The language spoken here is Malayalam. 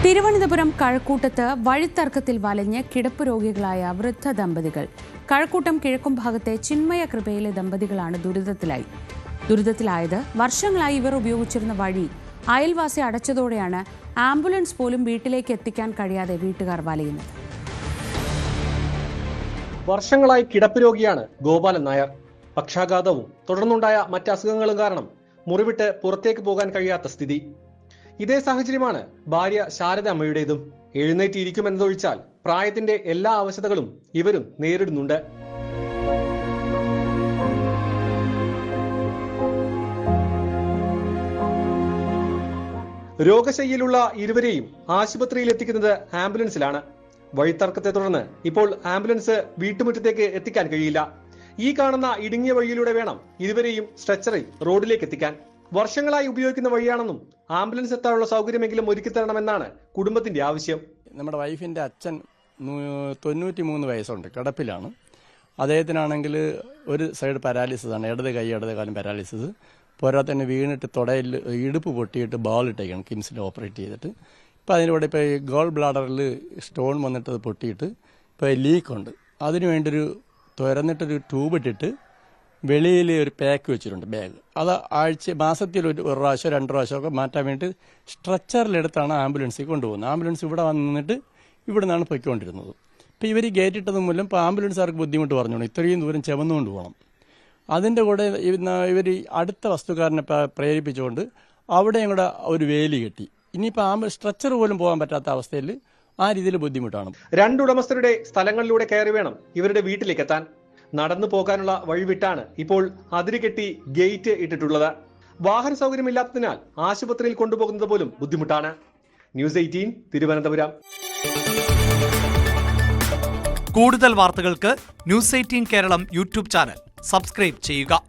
തിരുവനന്തപുരം കഴക്കൂട്ടത്ത് വഴിത്തർക്കത്തിൽ വലഞ്ഞ് കിടപ്പ് രോഗികളായ വൃദ്ധ ദമ്പതികൾ. കഴക്കൂട്ടം കിഴക്കും ഭാഗത്തെ ചിന്മയ കൃപയിലെ ദമ്പതികളാണ് ദുരിതത്തിലായത്. വർഷങ്ങളായി ഇവർ ഉപയോഗിച്ചിരുന്ന വഴി അയൽവാസി അടച്ചതോടെയാണ് ആംബുലൻസ് പോലും വീട്ടിലേക്ക് എത്തിക്കാൻ കഴിയാതെ വീട്ടുകാർ വലയുന്നത്. വർഷങ്ങളായി കിടപ്പ് രോഗിയാണ് ഗോപാലൻ നായർ. പക്ഷാഘാതവും തുടർന്നുണ്ടായ മറ്റ് അസുഖങ്ങളും കാരണം മുറിവിട്ട് പുറത്തേക്ക് പോകാൻ കഴിയാത്ത സ്ഥിതി. ഇതേ സാഹചര്യമാണ് ഭാര്യ ശാരദ അമ്മയുടേതും. എഴുന്നേറ്റിരിക്കുമെന്നതൊഴിച്ചാൽ പ്രായത്തിന്റെ എല്ലാ അവശതകളും ഇവരും നേരിടുന്നുണ്ട്. രോഗശയ്യയിലുള്ള ഇരുവരെയും ആശുപത്രിയിൽ എത്തിക്കുന്നത് ആംബുലൻസിലാണ്. വഴിത്തർക്കത്തെ തുടർന്ന് ഇപ്പോൾ ആംബുലൻസ് വീട്ടുമുറ്റത്തേക്ക് എത്തിക്കാൻ കഴിയില്ല. ഈ കാണുന്ന ഇടുങ്ങിയ വഴിയിലൂടെ വേണം ഇരുവരെയും സ്ട്രെച്ചറിൽ റോഡിലേക്ക് എത്തിക്കാൻ. വർഷങ്ങളായി ഉപയോഗിക്കുന്ന വഴിയാണെന്നും ആംബുലൻസ് എത്താനുള്ള സൗകര്യമെങ്കിലും ഒരുക്കി തരണമെന്നാണ് കുടുംബത്തിന്റെ ആവശ്യം. നമ്മുടെ വൈഫിന്റെ അച്ഛൻ 93 വയസ്സുണ്ട്, കിടപ്പിലാണ്. അദ്ദേഹത്തിനാണെങ്കിൽ ഒരു സൈഡ് പാരാലിസിസ് ആണ്, ഇടത് കൈ ഇടത് കാലം പാരാലിസിസ്. പോരാ തന്നെ വീണിട്ട് തുടയിൽ ഇടുപ്പ് പൊട്ടിയിട്ട് ബാളിട്ടേക്കാണ് കിംസിൽ ഓപ്പറേറ്റ് ചെയ്തിട്ട്. ഇപ്പം അതിലൂടെ ഇപ്പോൾ ഈ ഗോൾ ബ്ലാഡറിൽ സ്റ്റോൺ വന്നിട്ട് അത് പൊട്ടിയിട്ട് ഇപ്പോൾ ലീക്കുണ്ട്. അതിനുവേണ്ടി തുറന്നിട്ടൊരു ട്യൂബ് ഇട്ടിട്ട് വെളിയിൽ ഒരു പാക്ക് വെച്ചിട്ടുണ്ട്, ബാഗ്. അത് മാസത്തിൽ ഒരു പ്രാവശ്യം 2 പ്രാവശ്യമൊക്കെ മാറ്റാൻ വേണ്ടി സ്ട്രെച്ചറിലെടുത്താണ് ആംബുലൻസിൽ കൊണ്ടുപോകുന്നത്. ആംബുലൻസ് ഇവിടെ വന്നിട്ട് ഇവിടെ നിന്നാണ് പൊയ്ക്കൊണ്ടിരുന്നത്. ഇപ്പോൾ ഇവർ കയറ്റിട്ടത് മൂലം ഇപ്പോൾ ആംബുലൻസുകാർക്ക് ബുദ്ധിമുട്ട് പറഞ്ഞോളൂ, ഇത്രയും ദൂരം ചുമന്നുകൊണ്ട് പോകണം. അതിൻ്റെ കൂടെ ഇവർ അടുത്ത വസ്തുക്കാരനെ പ്രേരിപ്പിച്ചുകൊണ്ട് അവിടെയും കൂടെ ഒരു വേലി കെട്ടി. ഇനിയിപ്പോൾ സ്ട്രെച്ചർ പോലും പോകാൻ പറ്റാത്ത അവസ്ഥയിൽ ആ രീതിയിൽ ബുദ്ധിമുട്ടാണ്. 2 ഉടമസ്ഥരുടെ സ്ഥലങ്ങളിലൂടെ കയറി വേണം ഇവരുടെ വീട്ടിലേക്ക് എത്താൻ. നടന്നു പോകാനുള്ള വഴിവിട്ടാണ് ഇപ്പോൾ അതിരുകെട്ടി ഗേറ്റ് ഇട്ടിട്ടുള്ളത്. വാഹന സൗകര്യമില്ലാത്തതിനാൽ ആശുപത്രിയിൽ കൊണ്ടുപോകുന്നത് പോലും ബുദ്ധിമുട്ടാണ്. ന്യൂസ് 18 തിരുവനന്തപുരം. കൂടുതൽ വാർത്തകൾക്ക് news 18 Keralam YouTube channel subscribe ചെയ്യുക.